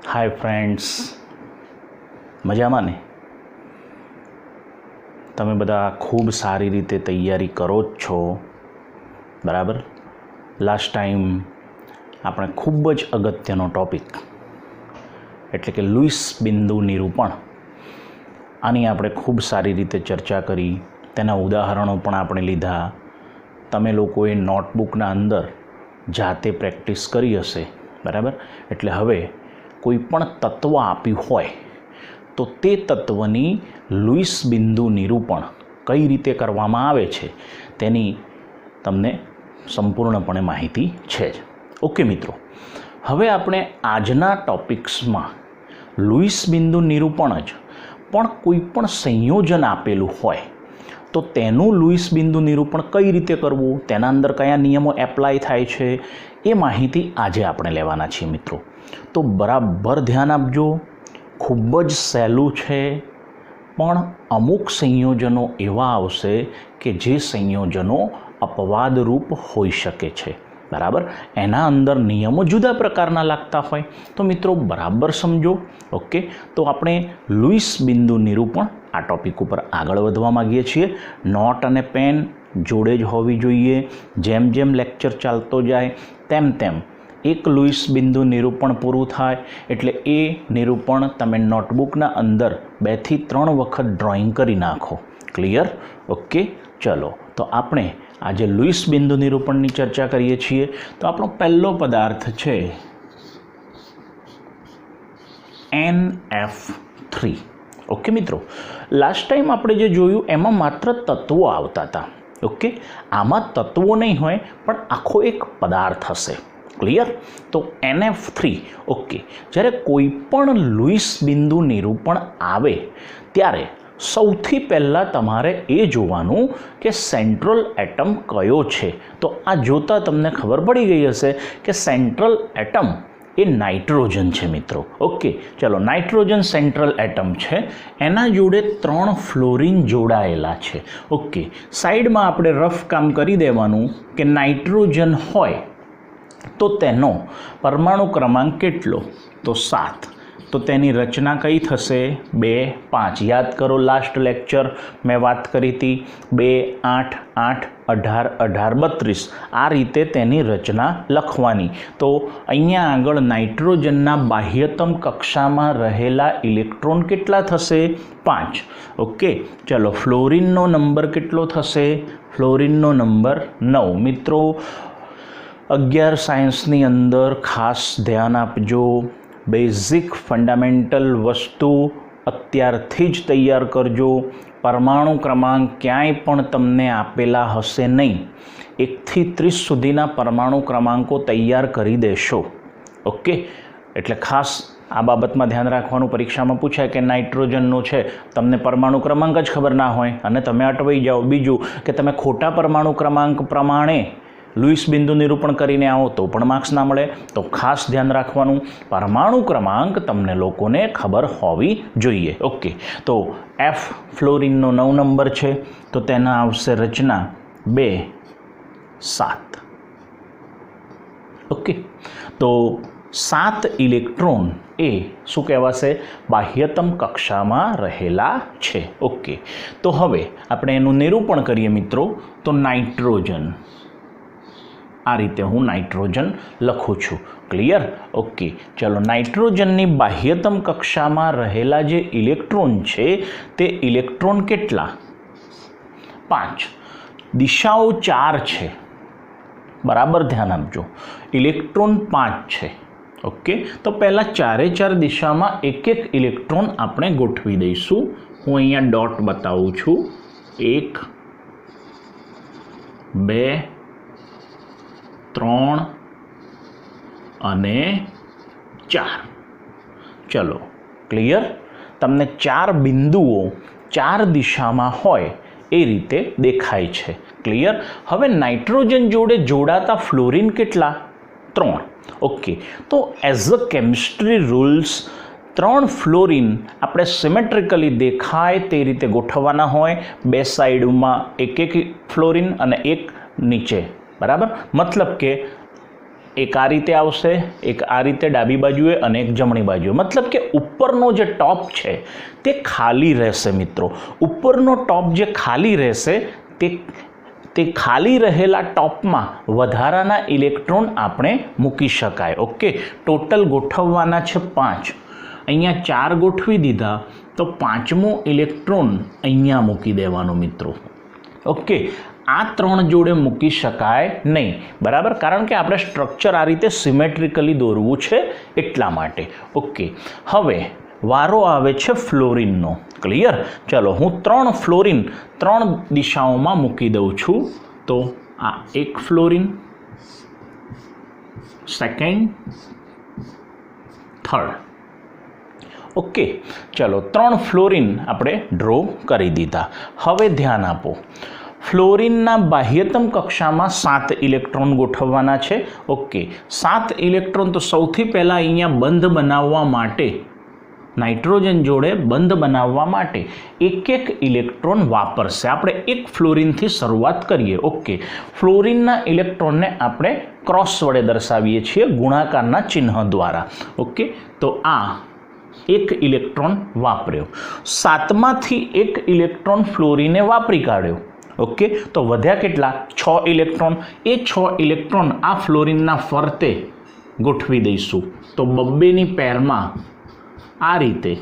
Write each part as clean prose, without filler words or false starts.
Hi friends, મજામાં ને? તમે બધા ખૂબ સારી રીતે તૈયારી કરો જ છો, બરાબર? લાસ્ટ ટાઈમ આપણે ખૂબ જ અગત્યનો ટૉપિક એટલે કે લુઈસ બિંદુ નિરૂપણ આની આપણે ખૂબ સારી રીતે ચર્ચા કરી. તેના ઉદાહરણો પણ આપણે લીધા. તમે લોકોએ નોટબુકના અંદર જાતે પ્રેક્ટિસ કરી હશે, બરાબર? એટલે હવે કોઈ પણ તત્વ આપ્યું હોય તો તે તત્વની લુઈસ બિંદુ નિરૂપણ કઈ રીતે કરવામાં આવે છે તેની તમને સંપૂર્ણપણે માહિતી છે જ. ઓકે મિત્રો, હવે આપણે આજના ટોપિક્સમાં લુઈસ બિંદુ નિરૂપણ જ પણ કોઈ પણ સંયોજન આપેલું હોય તો તેનું લુઈસ બિંદુ નિરૂપણ કઈ રીતે કરવું, તેના અંદર કયા નિયમો એપ્લાય થાય છે, એ માહિતી આજે આપણે લેવાના છીએ મિત્રો. તો બરાબર ધ્યાન આપજો. ખૂબ જ સહેલું છે, પણ અમુક સંયોજનો એવા આવશે કે જે સંયોજનો અપવાદરૂપ હોઈ શકે છે, બરાબર? એના અંદર નિયમો જુદા પ્રકારના લાગતા હોય તો મિત્રો બરાબર સમજો. ઓકે, તો આપણે લુઈસ બિંદુ નિરૂપણ આ ટૉપિક ઉપર આગળ વધવા માગીએ છીએ. નોટ અને પેન જોડે જ હોવી જોઈએ. જેમ જેમ લેક્ચર ચાલતો જાય તેમ તેમ એક લુઈસ બિંદુ નિરૂપણ પૂરું થાય એટલે એ નિરૂપણ તમે નોટબુકના અંદર 2 થી 3 વખત ડ્રોઈંગ કરી નાખો. ક્લિયર? ઓકે, ચલો તો આપણે આજે લુઈસ બિંદુ નિરૂપણની ચર્ચા કરીએ છીએ. તો આપણો પહેલો પદાર્થ છે NF3. ઓકે મિત્રો, લાસ્ટ ટાઈમ આપણે જે જોયું એમાં માત્ર તત્વો આવતા હતા. ઓકે, આમાં તત્વો નહીં હોય પણ આખો એક પદાર્થ હશે. ક્લિયર? તો NF3. ઓકે, જ્યારે કોઈ પણ લુઈસ બિંદુ નિરૂપણ આવે ત્યારે સૌથી પહેલાં તમારે એ જોવાનું કે સેન્ટ્રલ એટમ કયો છે. તો આ જોતાં તમને ખબર પડી ગઈ હશે કે સેન્ટ્રલ એટમ એ નાઇટ્રોજન છે મિત્રો. ઓકે, ચલો, નાઇટ્રોજન સેન્ટ્રલ એટમ છે. એના જોડે 3 ફ્લોરિન જોડાયેલા છે. ઓકે, સાઈડમાં આપણે રફ કામ કરી દેવાનું કે નાઇટ્રોજન હોય તો તેનો પરમાણુ ક્રમાંક કેટલો? તો 7. તો તેની રચના કઈ થશે? 2, 5. યાદ કરો, લાસ્ટ લેક્ચર મેં વાત કરી હતી 2, 8, 8, 18, 18, 32. આ રીતે તેની રચના લખવાની. તો અહીંયા આગળ નાઇટ્રોજનના બાહ્યતમ કક્ષામાં રહેલા ઇલેક્ટ્રોન કેટલા થશે? 5. ઓકે, ચલો, ફ્લોરિનનો નંબર કેટલો થશે? ફ્લોરિનનો નંબર 9. મિત્રો 11 સાયન્સની અંદર ખાસ ધ્યાન આપજો. બેઝિક ફંડામેન્ટલ વસ્તુ અત્યારથી જ તૈયાર કરજો. પરમાણુ ક્રમાંક ક્યાંય પણ તમને આપેલા હશે નહીં. 1 થી 30 સુધીના પરમાણુ ક્રમાંકો તૈયાર કરી દેશો. ઓકે, એટલે ખાસ આ બાબતમાં ધ્યાન રાખવાનું. પરીક્ષામાં પૂછાય કે નાઇટ્રોજનનો છે, તમને પરમાણુ ક્રમાંક જ ખબર ના હોય અને તમે અટવાઈ જાઓ. બીજું કે તમે ખોટા પરમાણુ ક્રમાંક પ્રમાણે લુઈસ બિંદુ નિરૂપણ કરીને આવો તો પણ માર્ક્સ ના મળે. તો ખાસ ધ્યાન રાખવાનું, પરમાણુ ક્રમાંક તમને લોકોને ખબર હોવી જોઈએ. ઓકે, તો F ફ્લોરિનનો 9 નંબર છે તો તેના આવશે રચના 2, 7. ઓકે, તો 7 ઇલેક્ટ્રોન એ શું કહેવાશે? બાહ્યતમ કક્ષામાં રહેલા છે. ઓકે, તો હવે આપણે એનું નિરૂપણ કરીએ મિત્રો. તો નાઇટ્રોજન, આ રીતે હું નાઇટ્રોજન લખું છું. ક્લિયર? ઓકે, ચલો, નાઇટ્રોજનની બાહ્યતમ કક્ષામાં રહેલા જે ઇલેક્ટ્રોન છે તે ઇલેક્ટ્રોન કેટલા? 5. દિશાઓ 4 છે, બરાબર ધ્યાન આપજો. ઇલેક્ટ્રોન 5 છે. ઓકે, તો પહેલાં 4 દિશામાં એક ઇલેક્ટ્રોન આપણે ગોઠવી દઈશું. હું અહીંયા ડોટ બતાવું છું. 1, 2, 3 અને 4. ચલો, ક્લિયર? તમને 4 બિંદુઓ 4 દિશામાં હોય એ રીતે દેખાય છે. ક્લિયર? હવે નાઇટ્રોજન જોડે જોડાતા ફ્લોરિન કેટલા? 3. ઓકે, તો as a chemistry rules 3 fluorine આપણે સિમેટ્રિકલી દેખાય તે રીતે ગોઠવવાના હોય. 2 સાઈડમાં એક ફ્લોરિન અને એક નીચે, બરાબર? મતલબ કે એક આ રીતે આવશે, એક આ રીતે ડાબી બાજુએ અને એક જમણી બાજુએ. મતલબ કે ઉપરનો જે ટોપ છે તે ખાલી રહેશે મિત્રો. ઉપરનો ટોપ જે ખાલી રહેશે તે ખાલી રહેલા ટોપમાં વધારાના ઇલેક્ટ્રોન આપણે મૂકી શકાય. ઓકે, ટોટલ ગોઠવવાના છે 5. અહીંયા 4 ગોઠવી દીધા તો 5મો ઇલેક્ટ્રોન અહીંયા મૂકી દેવાનો મિત્રો. ઓકે, આ 3 જોડે મૂકી શકાય નહીં, બરાબર, કારણ કે આપણે સ્ટ્રક્ચર આ રીતે સિમેટ્રિકલી દોરવું છે એટલા માટે. ઓકે, હવે વારો આવે છે ફ્લોરિનનો. ક્લિયર? ચલો, હું 3 ફ્લોરિન 3 દિશાઓમાં મૂકી દઉં છું. તો આ એક ફ્લોરિન, સેકન્ડ, થર્ડ. ઓકે, ચલો 3 ફ્લોરિન આપણે ડ્રો કરી દીધા. હવે ધ્યાન આપો, ફ્લોરિનના બાહ્યતમ કક્ષામાં 7 ઇલેક્ટ્રોન ગોઠવવાના છે. ઓકે, 7 ઇલેક્ટ્રોન તો સૌથી પહેલાં અહીંયા બંધ બનાવવા માટે, નાઇટ્રોજન જોડે બંધ બનાવવા માટે એક ઇલેક્ટ્રોન વાપરશે. આપણે એક ફ્લોરિનથી શરૂઆત કરીએ. ઓકે, ફ્લોરિનના ઇલેક્ટ્રોનને આપણે ક્રોસ વડે દર્શાવીએ છીએ, ગુણાકારના ચિહ્ન દ્વારા. ઓકે, તો આ એક ઇલેક્ટ્રોન વાપર્યો. 7માંથી એક ઇલેક્ટ્રોન ફ્લોરિને વાપરી કાઢ્યો. ઓકે, તો વધ્યા કેટલા? 6 ઇલેક્ટ્રોન. એ 6 ઇલેક્ટ્રોન આ ફ્લોરિનના ફરતે ગોઠવી દઈશું. તો બબ્બેની પેરમાં આ રીતે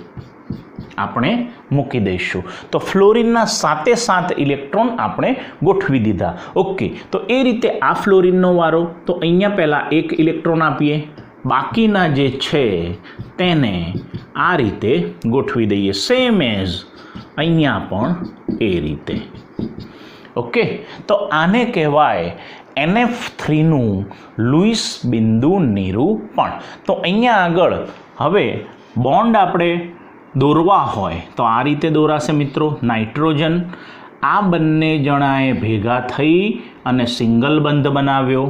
આપણે મૂકી દઈશું. તો ફ્લોરિનના 7 ઇલેક્ટ્રોન આપણે ગોઠવી દીધા. ઓકે, તો એ રીતે આ ફ્લોરિનનો વારો. તો અહીંયા પહેલાં એક ઇલેક્ટ્રોન આપીએ, બાકીના જે છે તેને આ રીતે ગોઠવી દઈએ, સેમ એઝ અહીંયા પણ એ રીતે. ઓકે, તો આને કહેવાય NF3નું લુઈસ બિંદુ નિરૂપણ. તો અહીંયા આગળ હવે બોન્ડ આપણે દોરવા હોય તો આ રીતે દોરાશે મિત્રો. નાઇટ્રોજન આ બંને જણાએ ભેગા થઈ અને સિંગલ બંધ બનાવ્યો.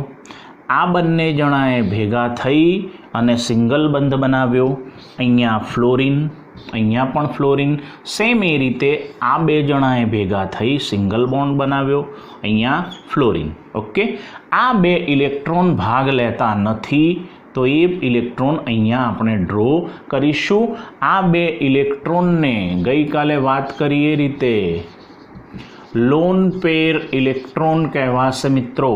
આ બંને જણાએ ભેગા થઈ અને સિંગલ બંધ બનાવ્યો. અહીંયા ફ્લોરિન, અહીંયા પણ ફ્લોરિન. સેમ એ રીતે આ 2 જણાએ ભેગા થઈ સિંગલ બોન્ડ બનાવ્યો. અહીંયા ફ્લોરિન. ઓકે, આ 2 ઇલેક્ટ્રોન ભાગ લેતા નથી, તો એ ઇલેક્ટ્રોન અહીંયા આપણે ડ્રો કરીશું. આ 2 ઇલેક્ટ્રોનને ગઈકાલે વાત કરી એ રીતે લોન પેર ઇલેક્ટ્રોન કહેવાશે મિત્રો.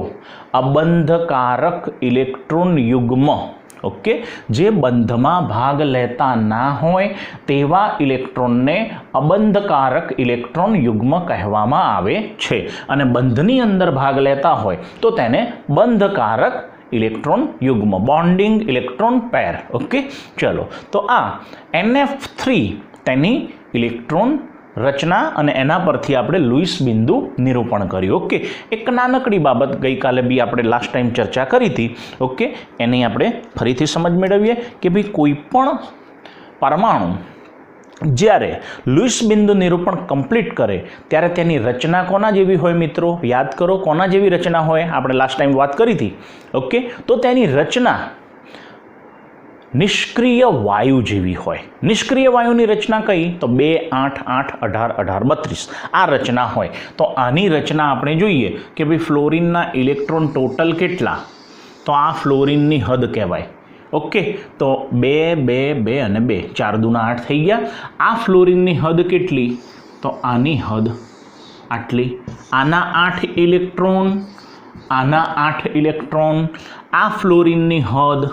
અબંધકારક ઇલેક્ટ્રોન યુગ્મ. ઓકે, જે બંધમાં ભાગ લેતા ના હોય તેવા ઇલેક્ટ્રોનને અબંધકારક ઇલેક્ટ્રોન યુગ્મ કહેવામાં આવે છે. અને બંધની અંદર ભાગ લેતા હોય તો તેને બંધકારક ઇલેક્ટ્રોન યુગ્મ, બોન્ડિંગ ઇલેક્ટ્રોન પેર. ઓકે, ચલો, તો આ NF3 તેની ઇલેક્ટ્રોન રચના અને એના પરથી આપણે લુઈસ બિંદુ નિરૂપણ કર્યું. ઓકે, એક નાનકડી બાબત ગઈકાલે બી આપણે લાસ્ટ ટાઈમ ચર્ચા કરી હતી. ઓકે, એની આપણે ફરીથી સમજ મેળવીએ કે ભાઈ કોઈ પણ પરમાણુ જ્યારે લુઈસ બિંદુ નિરૂપણ કમ્પ્લીટ કરે ત્યારે તેની રચના કોના જેવી હોય મિત્રો? યાદ કરો, કોના જેવી રચના હોય? આપણે લાસ્ટ ટાઈમ વાત કરી હતી. ઓકે, તો તેની રચના નિષ્ક્રિય વાયુ જેવી હોય. નિષ્ક્રિય વાયુની રચના કઈ? તો 2, 8, 8, 18, 18, 32 આ રચના હોય. તો આની રચના આપણે જોઈએ કે ભાઈ ફ્લોરિનના ઇલેક્ટ્રોન ટોટલ કેટલા? તો આ ફ્લોરિનની હદ કહેવાય. ઓકે, તો 2, 2, 2 અને 2, 4 દુના 8 થઈ ગયા. આ ફ્લોરિનની હદ કેટલી? તો આની હદ આટલી. આના 8 ઇલેક્ટ્રોન, આના 8 ઇલેક્ટ્રોન. આ ફ્લોરિનની હદ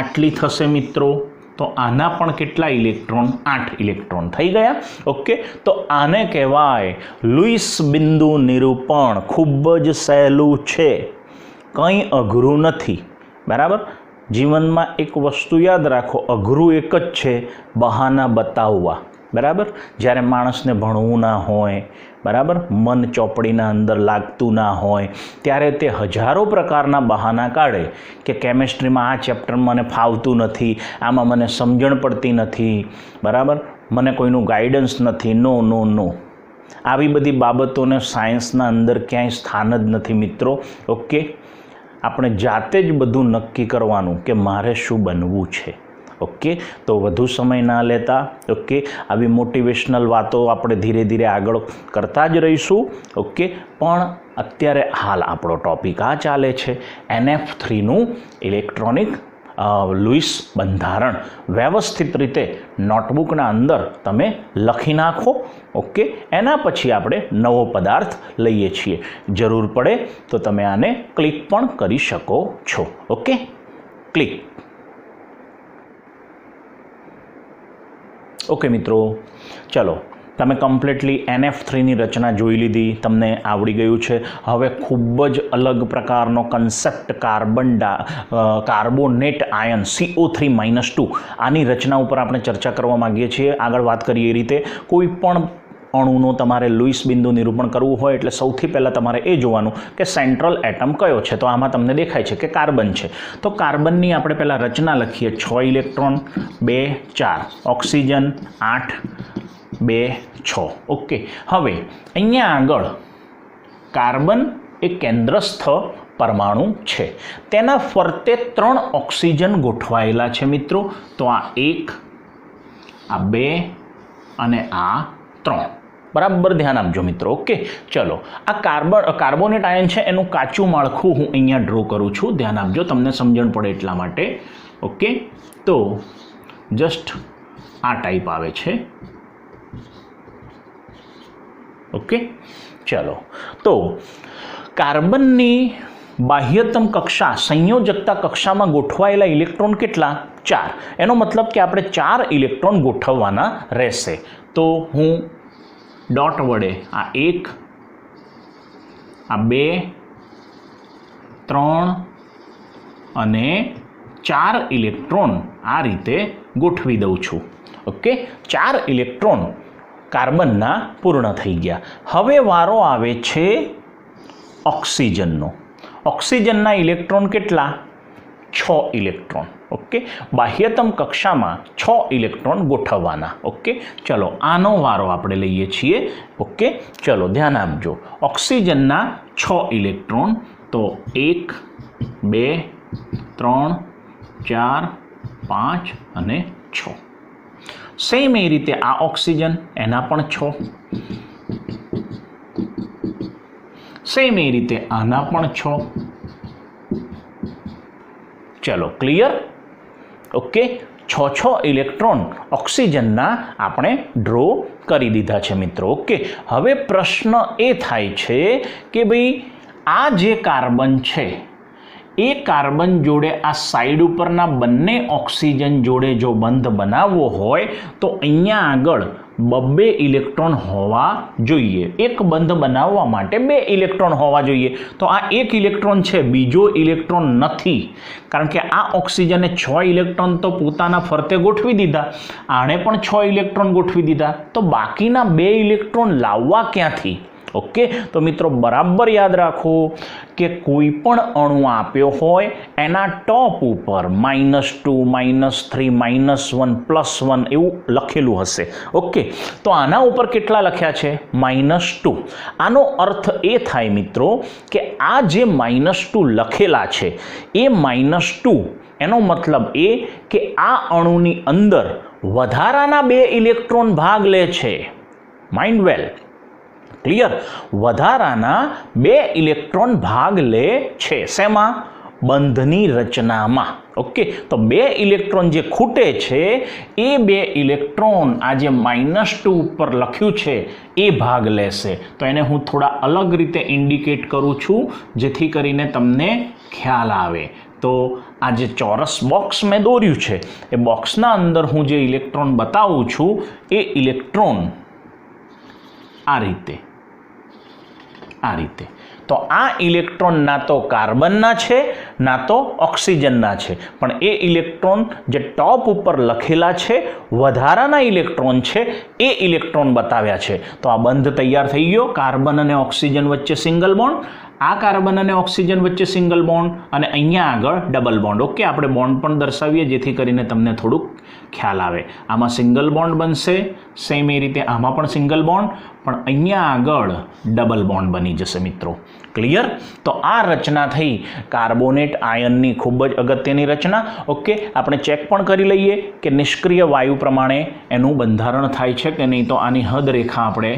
આટલી થશે મિત્રો. તો આના પણ કેટલા ઇલેક્ટ્રોન? 8 ઇલેક્ટ્રોન થઈ ગયા. ઓકે, તો આને કહેવાય લુઈસ બિંદુ નિરૂપણ. ખૂબ જ સહેલું છે, કંઈ અઘરું નથી. બરાબર, જીવનમાં એક વસ્તુ યાદ રાખો, અઘરું એક જ છે, બહાના બતાવવા. બરાબર, જ્યારે માણસને ભણવું ના હોય, બરાબર, મન ચોપડીના અંદર લાગતું ના હોય, ત્યારે તે હજારો પ્રકારના બહાના કાઢે કે કેમેસ્ટ્રીમાં આ ચેપ્ટર મને ફાવતું નથી, આમાં મને સમજણ પડતી નથી, બરાબર, મને કોઈનું ગાઈડન્સ નથી. નો નો નો, આવી બધી બાબતોને સાયન્સના અંદર ક્યાંય સ્થાન જ નથી મિત્રો. ઓકે, આપણે જાતે જ બધું નક્કી કરવાનું કે મારે શું બનવું છે. ઓકે, તો વધુ સમય ના લેતા ઓકે, આવી મોટિવેશનલ વાતો આપણે ધીરે ધીરે આગળ કરતા જ રહીશું. ઓકે, પણ અત્યારે હાલ આપણો ટૉપિક આ ચાલે છે NF3નું ઇલેક્ટ્રોનિક લુઈસ બંધારણ. વ્યવસ્થિત રીતે નોટબુકના અંદર તમે લખી નાખો. ઓકે, એના પછી આપણે નવો પદાર્થ લઈએ છીએ. જરૂર પડે તો તમે આને ક્લિક પણ કરી શકો છો. Okay, click. ઓકે મિત્રો, ચલો તમે કમ્પ્લીટલી NF3ની રચના જોઈ લીધી, તમને આવડી ગયું છે. હવે ખૂબ જ અલગ પ્રકારનો કન્સેપ્ટ કાર્બોનેટ આયન CO3-2 આની રચના ઉપર આપણે ચર્ચા કરવા માગીએ છીએ. આગળ વાત કરીએ એ રીતે કોઈ પણ અણુનું તમારે લુઈસ બિંદુ નિરૂપણ કરવું હોય એટલે સૌથી પહેલાં તમારે એ જોવાનું કે સેન્ટ્રલ એટમ કયો છે. તો આમાં તમને દેખાય છે કે કાર્બન છે. તો કાર્બનની આપણે પહેલાં રચના લખીએ. 6 ઇલેક્ટ્રોન 2 4, ઓક્સિજન 8 2 6. ઓકે, હવે અહીંયા આગળ કાર્બન એ કેન્દ્રસ્થ પરમાણુ છે. તેના ફરતે 3 ઓક્સિજન ગોઠવાયેલા છે મિત્રો. તો આ 1, આ 2 અને આ 3. બરાબર ધ્યાન આપજો મિત્રો. ઓકે, ચલો આ કાર્બોનેટ આયન છે એનું કાચું માળખું હું અહીંયા ડ્રો કરું છું. ધ્યાન આપજો, તમને સમજણ પડે એટલા માટે. ઓકે, તો જસ્ટ આ ટાઈપ આવે છે. ઓકે, ચલો તો કાર્બનની બાહ્યતમ કક્ષા સંયોજકતા કક્ષામાં ગોઠવાયેલા ઇલેક્ટ્રોન કેટલા? 4. એનો મતલબ કે આપણે 4 ઇલેક્ટ્રોન ગોઠવવાના રહેશે. તો હું ડોટ વડે આ 1, આ 2, 3 અને 4 ઇલેક્ટ્રોન આ રીતે ગોઠવી દઉં છું. ઓકે, 4 ઇલેક્ટ્રોન કાર્બનના પૂર્ણ થઈ ગયા. હવે વારો આવે છે ઓક્સિજનનો. ઓક્સિજનના ઇલેક્ટ્રોન કેટલા? 6 ઇલેક્ટ્રોન. ઓકે, બાહ્યતમ કક્ષામાં 6 ઇલેક્ટ્રોન ગોઠવવાના. ઓકે, ચલો આનો વારો આપણે લઈએ છીએ. ઓકે, ચલો ધ્યાન આપજો. ઓક્સિજનના 6 ઇલેક્ટ્રોન. તો 1 2 3 4 5 અને 6. સેમ એ રીતે આ ઓક્સિજન, એના પણ 6. સેમ એ રીતે આના પણ 6. ચલો ક્લિયર? ઓકે, 6 ઇલેક્ટ્રોન ઓક્સિજનના આપણે ડ્રો કરી દીધા છે મિત્રો. ઓકે, હવે પ્રશ્ન એ થાય છે કે ભાઈ આ જે કાર્બન છે એ કાર્બન જોડે આ સાઈડ ઉપરના બંને ઓક્સિજન જોડે જો બંધ બનાવવો હોય તો અહીંયા આગળ 2 ઇલેક્ટ્રોન હોવા જોઈએ. એક બંધ બનાવવા માટે 2 ઇલેક્ટ્રોન હોવા જોઈએ. તો આ 1 ઇલેક્ટ્રોન છે, બીજો ઇલેક્ટ્રોન નથી. કારણ કે આ ઓક્સિજને 6 ઇલેક્ટ્રોન તો પોતાના ફરતે ગોઠવી દીધા, આણે પણ 6 ઇલેક્ટ્રોન ગોઠવી દીધા. તો બાકીના 2 ઇલેક્ટ્રોન લાવવા ક્યાંથી? ઓકે, તો મિત્રો બરાબર યાદ રાખો કે કોઈ પણ અણુ આપ્યો હોય એના ટોપ ઉપર -2 -3 -1 +1 એવું લખેલું હશે. ઓકે, તો આના ઉપર કેટલા લખ્યા છે? -2. આનો અર્થ એ થાય મિત્રો કે આ જે -2 લખેલા છે એ -2 એનો મતલબ એ કે આ અણુની અંદર વધારાના 2 ઇલેક્ટ્રોન ભાગ લે છે. માઇન્ડ વેલ ક્લિયર? વધારાના 2 ઇલેક્ટ્રોન ભાગ લે છે. શેમાં? બંધની રચનામાં. ઓકે, તો 2 ઇલેક્ટ્રોન જે ખૂટે છે એ 2 ઇલેક્ટ્રોન આ જે -2 ઉપર લખ્યું છે એ ભાગ લેશે. તો એને હું થોડા અલગ રીતે ઇન્ડિકેટ કરું છું જેથી કરીને તમને ખ્યાલ આવે. તો આ જે ચોરસ બોક્સ મેં દોર્યું છે એ બોક્સના અંદર હું જે ઇલેક્ટ્રોન બતાવું છું એ ઇલેક્ટ્રોન આ રીતે. તો આ ઇલેક્ટ્રોન ના તો કાર્બનના છે ના તો ઓક્સિજનના છે, પણ એ ઇલેક્ટ્રોન જે ટોપ ઉપર લખેલા છે વધારાના ઇલેક્ટ્રોન છે એ ઇલેક્ટ્રોન બતાવ્યા છે. તો આ બંધ તૈયાર થઈ ગયો. કાર્બન અને ઓક્સિજન વચ્ચે સિંગલ બોન્ડ, આ કાર્બન અને ઓક્સિજન વચ્ચે સિંગલ બોન્ડ અને અહીંયા આગળ ડબલ બોન્ડ. ઓકે, આપણે બોન્ડ પણ દર્શાવીએ જેથી કરીને તમને થોડુંક ખ્યાલ આવે. આમાં સિંગલ બોન્ડ બનશે, સેમ એ રીતે આમાં પણ સિંગલ બોન્ડ, પણ અહીંયા આગળ ડબલ બોન્ડ બની જશે મિત્રો. ક્લિયર? તો આ રચના થઈ કાર્બોનેટ આયનની ખૂબ જ અગત્યની રચના. ઓકે, આપણે ચેક પણ કરી લઈએ કે નિષ્ક્રિય વાયુ પ્રમાણે એનું બંધારણ થાય છે કે નહીં. તો આની હદ રેખા આપણે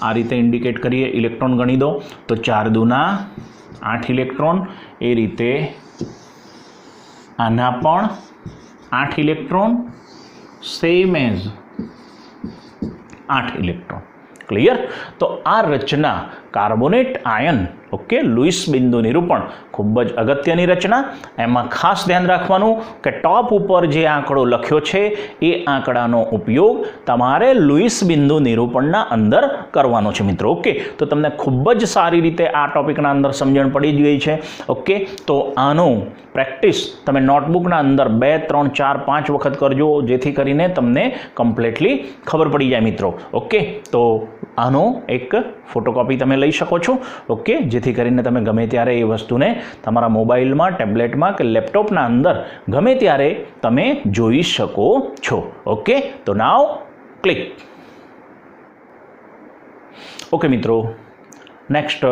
આ રીતે ઇન્ડિકેટ કરીએ. ઇલેક્ટ્રોન ગણી દો તો 4 દુના 8 ઇલેક્ટ્રોન, એ રીતે આના પણ 8 electron, same as 8 electron. Clear? તો આ રચના કાર્બોનેટ આયન, ઓકે, લુઈસ બિંદુ નિરૂપણ ખૂબ જ અગત્યની રચના. એમાં ખાસ ધ્યાન રાખવાનું કે ટોપ ઉપર જે આંકડો લખ્યો છે એ આંકડાનો ઉપયોગ તમારે લુઈસ બિંદુ નિરૂપણના અંદર કરવાનો છે મિત્રો. ઓકે, તો તમને ખૂબ જ સારી રીતે આ ટોપિકના અંદર સમજણ પડી ગઈ છે. ઓકે, તો આનું પ્રેક્ટિસ તમે નોટબુકના અંદર 2, 3, 4, 5 વખત કરજો, જેથી કરીને તમને કમ્પ્લીટલી ખબર પડી જાય મિત્રો. ઓકે, તો આનો એક ફોટોકોપી તમે લઈ શકો છો. ઓકે, જેથી કરીને તમે ગમે ત્યારે એ વસ્તુને તમારા મોબાઈલમાં, ટેબ્લેટમાં કે લેપટોપના અંદર ગમે ત્યારે તમે જોઈ શકો છો. ઓકે, તો નાવ ક્લિક. ઓકે મિત્રો, નેક્સ્ટ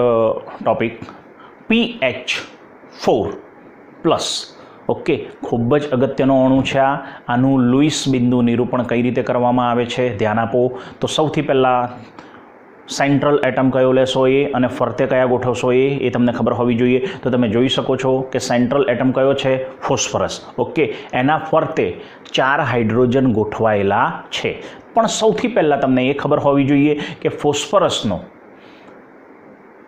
ટોપિક PH4+. ઓકે, ખૂબ જ અગત્યનો અણુ છે આ. આનું લુઈસ બિંદુ નિરૂપણ કઈ રીતે કરવામાં આવે છે ધ્યાન આપો. તો સૌથી પહેલાં સેન્ટ્રલ એટમ કયો લેશો એ અને ફરતે કયા ગોઠવશો એ તમને ખબર હોવી જોઈએ. તો તમે જોઈ શકો છો કે સેન્ટ્રલ એટમ કયો છે? ફોસ્ફરસ. ઓકે, એના ફરતે 4 હાઇડ્રોજન ગોઠવાયેલા છે. પણ સૌથી પહેલાં તમને એ ખબર હોવી જોઈએ કે ફોસ્ફરસનો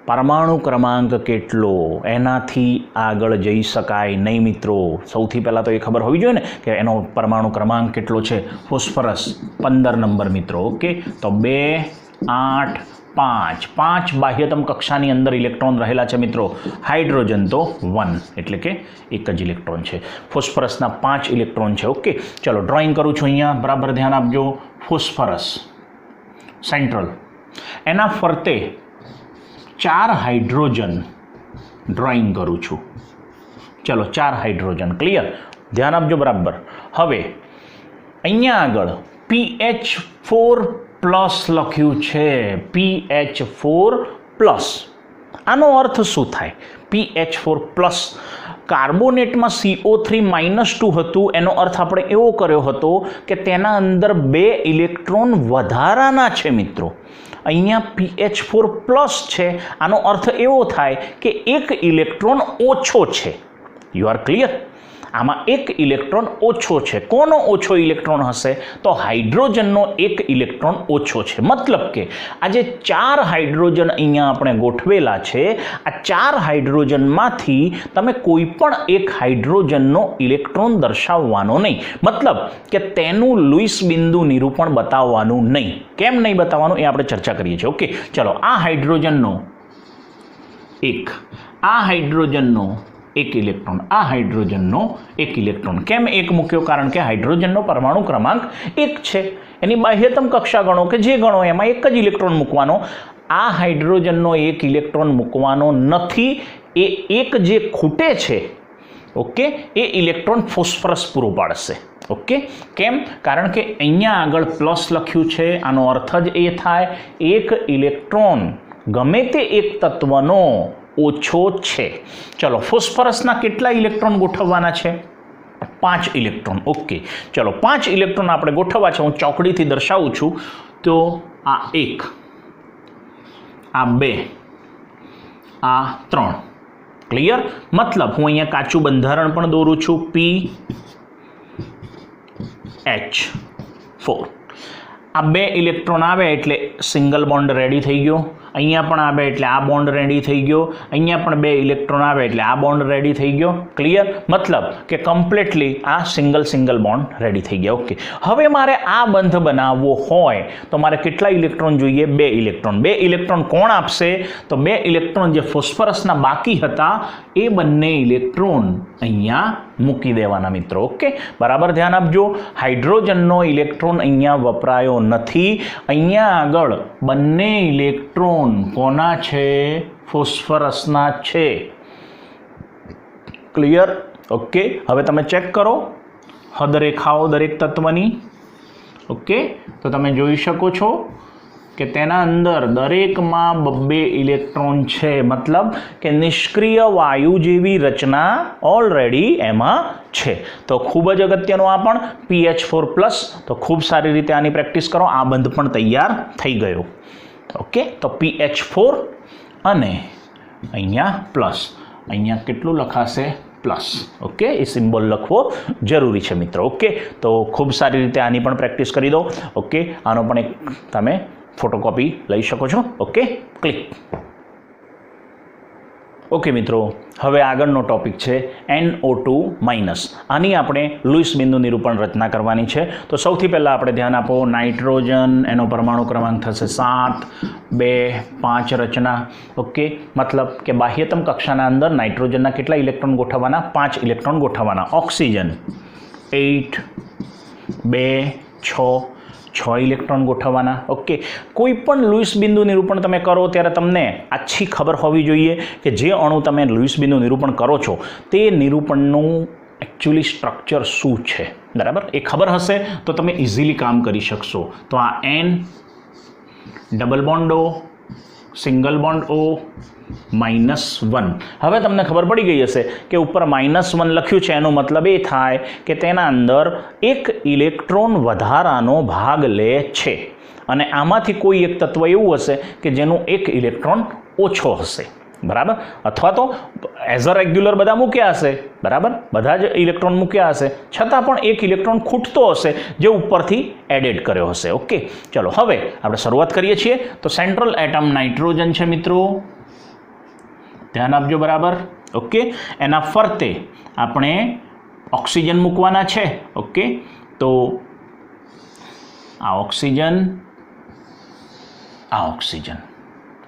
પરમાણુ ક્રમાંક કેટલો, એનાથી આગળ જઈ શકાય નહીં મિત્રો. સૌથી પહેલાં તો એ ખબર હોવી જોઈએ ને કે એનો પરમાણુ ક્રમાંક કેટલો છે. ફોસ્ફરસ 15 નંબર મિત્રો. ઓકે, તો 2, 8, 5 બાહ્યતમ કક્ષાની અંદર ઇલેક્ટ્રોન રહેલા છે મિત્રો. હાઇડ્રોજન તો 1, એટલે કે એક જ ઇલેક્ટ્રોન છે. ફોસ્ફરસના 5 ઇલેક્ટ્રોન છે. ઓકે, ચલો ડ્રોઈંગ કરું છું અહીંયા, બરાબર ધ્યાન આપજો. ફોસ્ફરસ સેન્ટ્રલ, એના ફરતે 4 હાઇડ્રોજન ડ્રોઈંગ કરું છું. ચલો 4 હાઇડ્રોજન. ક્લિયર? ધ્યાન આપજો બરાબર. હવે અહીંયા આગળ PH4+ લખ્યું છે. PH4+. આનો અર્થ શું થાય? PH4+. કાર્બોનેટમાં CO3-2 હતું. એનો અર્થ આપણે એવો કર્યો હતો કે તેના અંદર 2 ઇલેક્ટ્રોન વધારાના છે મિત્રો. અહીંયા PH4+ છે. આનો અર્થ એવો થાય કે 1 ઇલેક્ટ્રોન ઓછો છે. You are clear? આમાં 1 ઇલેક્ટ્રોન ઓછો છે. કોનો ઓછો ઇલેક્ટ્રોન હશે? તો હાઇડ્રોજનનો 1 ઇલેક્ટ્રોન ઓછો છે. મતલબ કે આ જે 4 હાઇડ્રોજન અહીંયા આપણે ગોઠવેલા છે, આ 4 હાઇડ્રોજનમાંથી તમે કોઈ પણ એક હાઇડ્રોજનનો ઇલેક્ટ્રોન દર્શાવવાનો નહીં. મતલબ કે તેનું લુઈસ બિંદુ નિરૂપણ બતાવવાનું નહીં. કેમ નહીં બતાવવાનું એ આપણે ચર્ચા કરીએ છીએ. ઓકે, ચલો આ હાઇડ્રોજનનો 1, આ હાઇડ્રોજનનો 1 ઇલેક્ટ્રોન, આ હાઇડ્રોજનનો 1 ઇલેક્ટ્રોન. કેમ 1 મૂક્યો? કારણ કે હાઇડ્રોજનનો પરમાણુ ક્રમાંક 1 છે. એની બાહ્યતમ કક્ષા ગણો કે જે ગણો, એમાં એક જ ઇલેક્ટ્રોન મૂકવાનો. આ હાઇડ્રોજનનો 1 ઇલેક્ટ્રોન મૂકવાનો નથી. એ એક જે ખૂટે છે, ઓકે, એ ઇલેક્ટ્રોન ફોસ્ફરસ પૂરો પાડશે. ઓકે, કેમ? કારણ કે અહીંયા આગળ પ્લસ લખ્યું છે. આનો અર્થ જ એ થાય 1 ઇલેક્ટ્રોન ગમે તે એક તત્વનો ઓછો છે. ચલો ફોસ્ફરસના કેટલા ઇલેક્ટ્રોન ગોઠવવાના છે? 5 ઇલેક્ટ્રોન. ઓકે, ચલો 5 ઇલેક્ટ્રોન આપણે ગોઠવવા છે. હું ચોકડીથી દર્શાવું છું. તો આ 1, આ 2, આ 3. ક્લિયર? મતલબ હું અહીંયા કાચું બંધારણ પણ દોરું છું. PH4. આ 2 ઇલેક્ટ્રોન આવે એટલે સિંગલ બોન્ડ રેડી થઈ ગયો. અહીંયા પણ આવે એટલે આ બોન્ડ રેડી થઈ ગયો. અહીંયા પણ 2 ઇલેક્ટ્રોન આવે એટલે આ બોન્ડ રેડી થઈ ગયો. ક્લિયર? મતલબ કે કમ્પ્લીટલી આ સિંગલ બોન્ડ રેડી થઈ ગયા. ઓકે, હવે મારે આ બંધ બનાવવો હોય તો મારે કેટલા ઇલેક્ટ્રોન જોઈએ? 2 ઇલેક્ટ્રોન. 2 ઇલેક્ટ્રોન કોણ આપશે? તો 2 ઇલેક્ટ્રોન જે ફોસ્ફરસના બાકી હતા એ બંને ઇલેક્ટ્રોન અહીંયા મૂકી દેવાના મિત્રો. ઓકે, બરાબર ધ્યાન આપજો. હાઇડ્રોજનનો ઇલેક્ટ્રોન અહીંયા વપરાયો નથી. અહીંયા આગળ બંને ઇલેક્ટ્રોન કોના છે? ફોસ્ફરસના છે. ક્લિયર? ઓકે, હવે તમે ચેક કરો. હદ રેખાઓ દરેક તત્વની. ઓકે, તો તમે જોઈ શકો છો કે તેના અંદર દરેકમાં 2 ઇલેક્ટ્રોન છે, મતલબ કે નિષ્ક્રિય વાયુ જેવી રચના ઓલરેડી એમાં છે. તો ખૂબ જ અગત્યનું આ પણ PH4+. તો ખૂબ સારી રીતે આની પ્રેક્ટિસ કરો. આ બંધ પણ તૈયાર થઈ ગયો. ઓકે, તો PH4 અને અહીંયા પ્લસ, અહીંયા કેટલું લખાશે? પ્લસ. ઓકે, એ સિમ્બોલ લખવો જરૂરી છે મિત્રો. ઓકે, તો ખૂબ સારી રીતે આની પણ પ્રેક્ટિસ કરી દો. ઓકે, આનો પણ એક તમે ફોટોકોપી લઈ શકો છો. Okay, click. ઓકે મિત્રો, હવે આગળનો ટોપિક છે NO2-. આની આપણે લુઈસ બિંદુ નિરૂપણ રચના કરવાની છે. તો સૌથી પહેલાં આપણે ધ્યાન આપો, નાઇટ્રોજન, એનો પરમાણુ ક્રમાંક થશે 7, 2, 5 રચના. ઓકે, મતલબ કે બાહ્યતમ કક્ષાના અંદર નાઇટ્રોજનના કેટલા ઇલેક્ટ્રોન ગોઠવવાના? 5 ઇલેક્ટ્રોન ગોઠવવાના. ઓક્સિજન 8, 2, 6 ઇલેક્ટ્રોન ગોઠવવાના. ઓકે, કોઈ પણ લુઈસ બિંદુ નિરૂપણ તમે કરો ત્યારે તમને આછી ખબર હોવી જોઈએ કે જે અણુ તમે લુઈસ બિંદુ નિરૂપણ કરો છો તે નિરૂપણનું એકચ્યુઅલી સ્ટ્રક્ચર શું છે. બરાબર, એ ખબર હશે તો તમે ઇઝીલી કામ કરી શકશો. તો આ N, double bond O, single bond O, -1. હવે તમને ખબર પડી ગઈ હશે કે ઉપર -1 લખ્યું છે, એનો મતલબ એ થાય કે તેના અંદર એક ઇલેક્ટ્રોન વધારાનો ભાગ લે છે અને આમાંથી કોઈ એક તત્વ એવું હશે કે જેનું એક ઇલેક્ટ્રોન ઓછો હશે. બરાબર, અથવા તો એઝ અ રેગ્યુલર બધા મૂક્યા હશે. બરાબર, બધા જ ઇલેક્ટ્રોન મૂક્યા હશે, છતાં પણ એક ઇલેક્ટ્રોન ખૂટતો હશે જે ઉપરથી એડેડ કર્યો હશે. ઓકે, ચલો હવે આપણે શરૂઆત કરીએ છીએ. તો સેન્ટ્રલ એટમ નાઇટ્રોજન છે મિત્રો, ધ્યાન આપજો. બરાબર, ઓકે, એના ફરતે આપણે ઓક્સિજન મૂકવાના છે. ઓકે, તો આ ઓક્સિજન, આ ઓક્સિજન.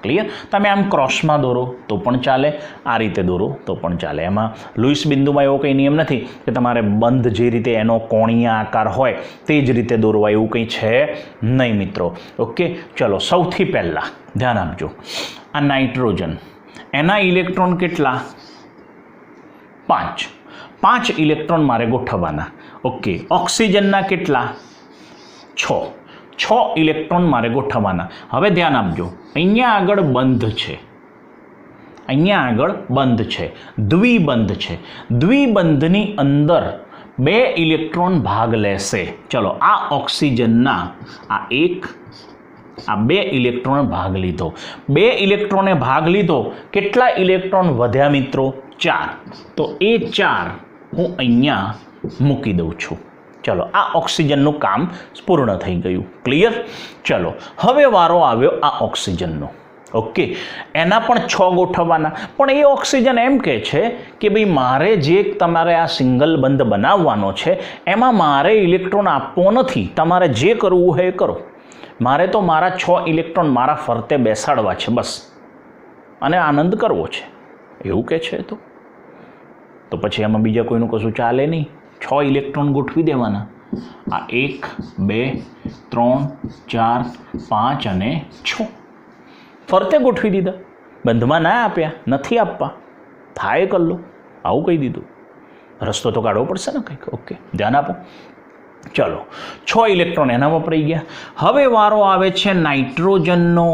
ક્લિયર? તમે આમ ક્રોસમાં દોરો તો પણ ચાલે, આ રીતે દોરો તો પણ ચાલે. એમાં લુઈસ બિંદુમાં એવો કંઈ નિયમ નથી કે તમારે બંધ જે રીતે એનો કોણીય આકાર હોય તે જ રીતે દોરવા, એવું કંઈ છે નહીં મિત્રો. ઓકે, ચલો સૌથી પહેલાં ધ્યાન આપજો, આ નાઇટ્રોજન, એના ઇલેક્ટ્રોન કેટલા? 5 ઇલેક્ટ્રોન મારે ગોઠવવાના. ઓકે, ઓક્સિજનના કેટલા? 6 ઇલેક્ટ્રોન મારે ગોઠવવાના. હવે ધ્યાન આપજો, અહીંયા આગળ બંધ છે, અહીંયા આગળ બંધ છે, દ્વિબંધ છે. દ્વિબંધની અંદર 2 ઇલેક્ટ્રોન ભાગ લેશે. ચલો, આ ઓક્સિજનના આ 2 ઇલેક્ટ્રોન ભાગ લીધો. 2 ઇલેક્ટ્રોને ભાગ લીધો. કેટલા ઇલેક્ટ્રોન વધ્યા મિત્રો? 4. તો એ 4 હું અહીંયા મૂકી દઉં છું. ચલો, આ ઓક્સિજનનું કામ પૂર્ણ થઈ ગયું. ક્લિયર? ચલો, હવે વારો આવ્યો આ ઓક્સિજનનો. ઓકે, એના પણ 6 ગોઠવવાના. પણ એ ઓક્સિજન એમ કહે છે કે ભાઈ મારે જે તમારે આ સિંગલ બંધ બનાવવાનો છે એમાં મારે ઇલેક્ટ્રોન આપવો નથી, તમારે જે કરવું હોય એ કરો. મારે તો મારા 6 ઇલેક્ટ્રોન મારા ફરતે બેસાડવા છે બસ, અને આનંદ કરવો છે, એવું કહે છે. તો પછી એમાં બીજા કોઈનું કશું ચાલે નહીં. 6 ઇલેક્ટ્રોન ગોઠવી દેવાના. આ 1, 2, 3, 4, 5 અને 6 ફરતે ગોઠવી દીધા. બંધમાં ના આપ્યા, નથી આપવા, થાય કરી લો, આવું કહી દીધું. રસ્તો તો કાઢવો પડશે ને કંઈક. ઓકે, ધ્યાન આપો. ચલો, 6 ઇલેક્ટ્રોન એના વપરાઈ ગયા. હવે વારો આવે છે નાઇટ્રોજનનો.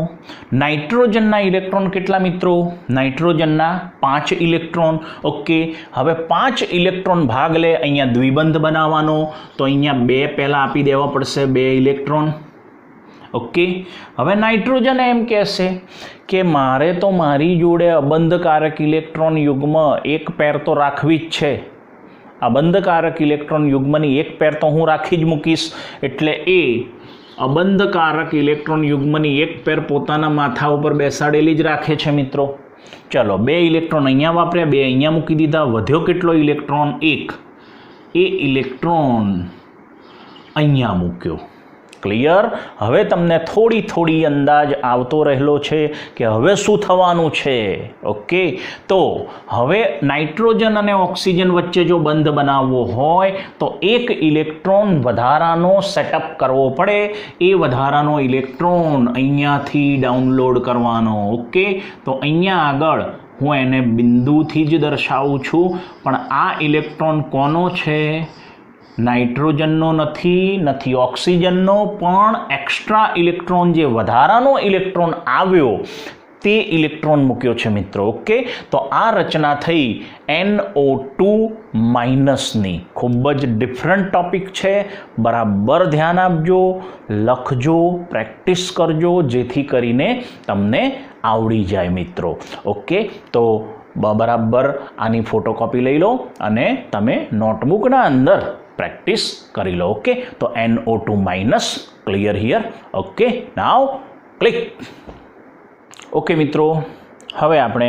નાઇટ્રોજનના ઇલેક્ટ્રોન કેટલા મિત્રો? નાઇટ્રોજનના 5 ઇલેક્ટ્રોન. ઓકે, હવે 5 ઇલેક્ટ્રોન ભાગ લે, અહીંયા દ્વિબંધ બનાવવાનો, તો અહીંયા 2 પહેલાં આપી દેવા પડશે, 2 ઇલેક્ટ્રોન. ઓકે, હવે નાઇટ્રોજન એમ કહેશે કે મારે તો મારી જોડે અબંધકારક ઇલેક્ટ્રોન યુગ્મ 1 પેર તો રાખવી જ છે. આ બંધકારક ઇલેક્ટ્રોન યુગ્મની 1 પેર તો હું રાખી જ મૂકીશ. એટલે એ અબંધકારક ઇલેક્ટ્રોન યુગ્મની 1 પેર પોતાના માથા ઉપર બેસાડેલી જ રાખે છે મિત્રો. ચલો, 2 ઇલેક્ટ્રોન અહીંયા વાપર્યા, 2 અહીંયા મૂકી દીધા. વધ્યો કેટલો ઇલેક્ટ્રોન? 1. એ ઇલેક્ટ્રોન અહીંયા મૂક્યો. ક્લિયર? હવે તમને થોડી અંદાજ આવતો રહેલો છે કે હવે શું થવાનું છે. ઓકે, તો હવે નાઇટ્રોજન અને ઓક્સિજન વચ્ચે જો બંધ બનાવવો હોય તો 1 ઇલેક્ટ્રોન વધારાનો સેટઅપ કરવો પડે. એ વધારાનો ઇલેક્ટ્રોન અહીંયાથી ડાઉનલોડ કરવાનો. ઓકે, તો અહીંયા આગળ હું એને બિંદુથી જ દર્શાવું છું, પણ આ ઇલેક્ટ્રોન કોનો છે? નાઇટ્રોજનનો નથી ઓક્સિજનનો, પણ એક્સ્ટ્રા ઇલેક્ટ્રોન જે વધારાનો ઇલેક્ટ્રોન આવ્યો તે ઇલેક્ટ્રોન મૂક્યો છે મિત્રો. ઓકે, તો આ રચના થઈ NO2 માઇનસની. ખૂબ જ ડિફરન્ટ ટોપિક છે, બરાબર ધ્યાન આપજો, લખજો, પ્રેક્ટિસ કરજો, જેથી કરીને તમને આવડી જાય મિત્રો. ઓકે, તો બરાબર આની ફોટોકોપી લઈ લો અને તમે નોટબુકના અંદર પ્રેક્ટિસ કરી લો. ઓકે, તો NO2 minus clear here. Okay, now click. Okay મિત્રો, હવે આપણે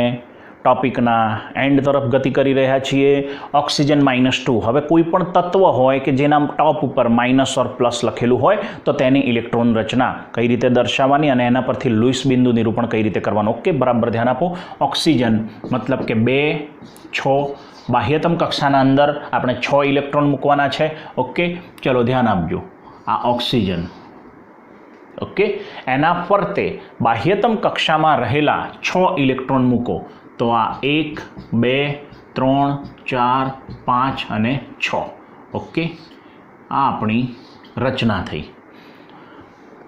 ટોપિકના એન્ડ તરફ ગતિ કરી રહ્યા છીએ. ઓક્સિજન -2. હવે કોઈ પણ તત્વ હોય કે જેના ટોપ ઉપર માઇનસ ઓર પ્લસ લખેલું હોય તો તેની ઇલેક્ટ્રોન રચના કઈ રીતે દર્શાવવાની અને એના પરથી લુઈસ બિંદુ નિરૂપણ કઈ રીતે કરવાનું. ઓકે, બરાબર ધ્યાન આપો. ઓક્સિજન મતલબ કે 2, 6, બાહ્યતમ કક્ષાના અંદર આપણે 6 ઇલેક્ટ્રોન મૂકવાના છે. ઓકે, ચલો ધ્યાન આપજો. આ ઓક્સિજન. ઓકે, એના ફરતે બાહ્યતમ કક્ષામાં રહેલા 6 ઇલેક્ટ્રોન મૂકો. તો આ 1, 2, 3, 4, 5 અને 6. ઓકે, આ આપણી રચના થઈ.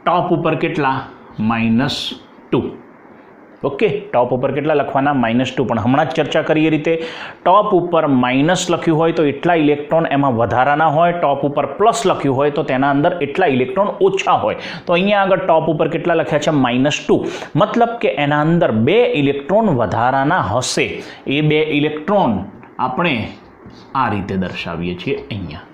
ટોપ ઉપર કેટલા? -2. ઓકે, ટોપ ઉપર કેટલા લખવાના? -2. પણ હમણાં જ ચર્ચા કરીએ રીતે ટોપ ઉપર માઇનસ લખ્યું હોય તો એટલા ઇલેક્ટ્રોન એમાં વધારાના હોય, ટોપ ઉપર પ્લસ લખ્યું હોય તો તેના અંદર એટલા ઇલેક્ટ્રોન ઓછા હોય. તો અહીંયા આગળ ટોપ ઉપર કેટલા લખ્યા છે? -2. મતલબ કે એના અંદર 2 ઇલેક્ટ્રોન વધારાના હશે. એ 2 ઇલેક્ટ્રોન આપણે આ રીતે દર્શાવીએ છીએ અહીંયા.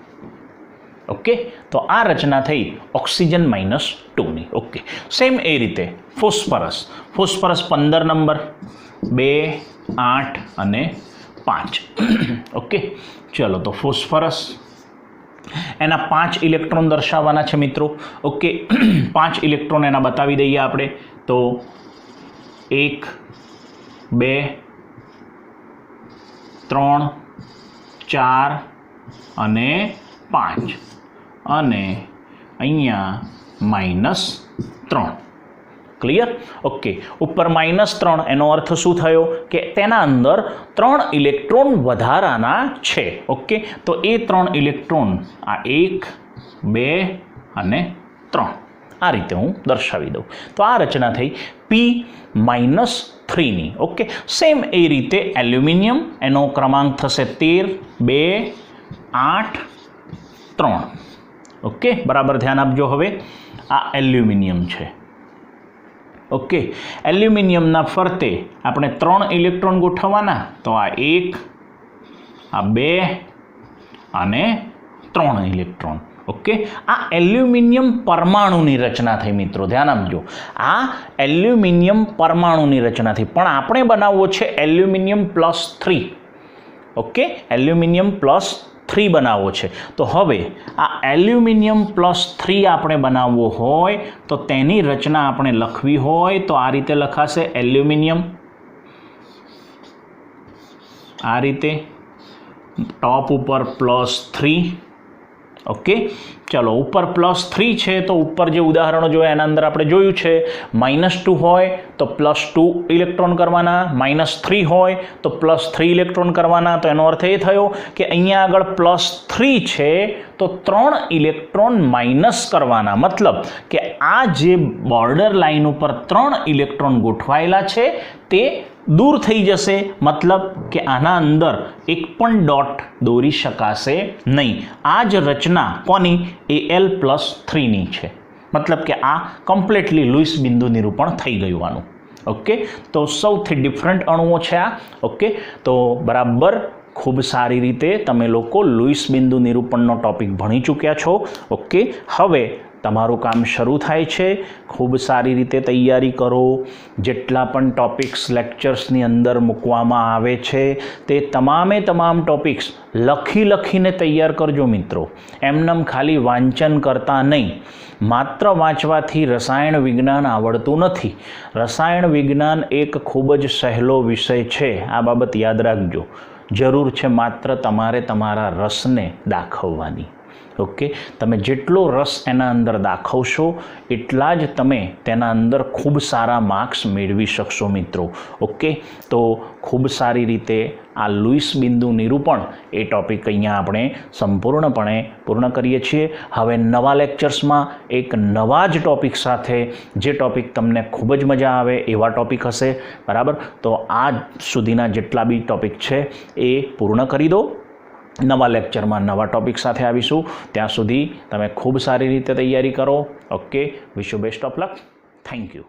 ઓકે, તો આ રચના થઈ ઓક્સિજન -2ની. ઓકે, સેમ એ રીતે ફોસ્ફરસ. ફોસ્ફરસ 15 નંબર, 2, 8 અને 5. ઓકે, ચલો તો ફોસ્ફરસ એના 5 ઇલેક્ટ્રોન દર્શાવવાના છે મિત્રો. ઓકે, 5 ઇલેક્ટ્રોન એના બતાવી દઈએ આપણે. તો 1, 2, 3, 4 અને 5 અને અહીંયા -3. ક્લિયર? ઓકે, ઉપર -3 એનો અર્થ શું થયો કે તેના અંદર 3 ઇલેક્ટ્રોન વધારાના છે. ઓકે, તો એ 3 ઇલેક્ટ્રોન આ 1, 2 અને 3 આ રીતે હું દર્શાવી દઉં. તો આ રચના થઈ P-3ની. ઓકે, સેમ એ રીતે એલ્યુમિનિયમ, એનો ક્રમાંક થશે 13, 2, 8, 3. ઓકે, બરાબર ધ્યાન આપજો. હવે આ એલ્યુમિનિયમ છે. ઓકે, એલ્યુમિનિયમના ફરતે આપણે 3 ઇલેક્ટ્રોન ગોઠવવાના. તો આ 1, આ 2 અને 3 ઇલેક્ટ્રોન. ઓકે, આ એલ્યુમિનિયમ પરમાણુની રચના થઈ મિત્રો. ધ્યાન આપજો, આ એલ્યુમિનિયમ પરમાણુની રચના થઈ, પણ આપણે બનાવવો છે એલ્યુમિનિયમ +3. ઓકે, એલ્યુમિનિયમ +3 બનાવવો છે. તો હવે આ એલ્યુમિનિયમ +3 આપણે બનાવવો હોય તો તેની રચના આપણે લખવી હોય તો આ રીતે લખાશે. એલ્યુમિનિયમ આ રીતે, ટોપ ઉપર +3. ઓકે, ચલો ઉપર +3 છે તો ઉપર જે ઉદાહરણો જોયા એના અંદર આપણે જોયું છે -2 હોય તો +2 ઇલેક્ટ્રોન કરવાના, -3 હોય તો +3 ઇલેક્ટ્રોન કરવાના. તો એનો અર્થ એ થયો કે અહીંયા આગળ +3 છે તો 3 ઇલેક્ટ્રોન માઇનસ કરવાના. મતલબ કે આ જે બોર્ડર લાઇન ઉપર 3 ઇલેક્ટ્રોન ગોઠવાયેલા છે તે દૂર થઈ જશે. મતલબ કે આના અંદર એક પણ ડોટ દોરી શકાશે નહીં. આ જ રચના કોની? Al+3ની છે. મતલબ કે આ કમ્પ્લીટલી લુઈસ બિંદુ નિરૂપણ થઈ ગયું આનું. ઓકે, તો સૌથી ડિફરન્ટ અણુઓ છે આ. ઓકે, તો બરાબર ખૂબ સારી રીતે તમે લોકો લુઈસ બિંદુ નિરૂપણનો ટોપિક ભણી ચૂક્યા છો. ઓકે, હવે તમારું કામ શરૂ થાય છે. ખૂબ સારી રીતે તૈયારી કરો. જેટલા પણ ટોપિક્સ લેક્ચર્સની અંદર મૂકવામાં આવે છે તે તમામ ટોપિક્સ લખીને તૈયાર કરજો મિત્રો. એમનેમ ખાલી વાંચન કરતા નહીં. માત્ર વાંચવાથી રસાયણ વિજ્ઞાન આવડતું નથી. રસાયણ વિજ્ઞાન એક ખૂબ જ સહેલો વિષય છે. આ બાબત યાદ રાખજો. જરૂર છે માત્ર તમારે તમારા રસને દાખવવાની. ઓકે, તમે જેટલો રસ એના અંદર દાખવશો એટલા જ તમે તેના અંદર ખૂબ સારા માર્ક્સ મેળવી શકશો મિત્રો. ઓકે, તો ખૂબ સારી રીતે આ લુઈસ બિંદુ નિરૂપણ એ ટૉપિક અહીંયા આપણે સંપૂર્ણપણે પૂર્ણ કરીએ છીએ. હવે નવા લેક્ચર્સમાં એક નવા જ ટૉપિક સાથે, જે ટૉપિક તમને ખૂબ જ મજા આવે એવા ટૉપિક હશે. બરાબર, તો આ સુધીના જેટલા બી ટૉપિક છે એ પૂર્ણ કરી દો. નવા લેક્ચરમાં નવા ટૉપિક સાથે આવીશું. ત્યાં સુધી તમે ખૂબ સારી રીતે તૈયારી કરો. Okay, wish you best of luck. Thank you.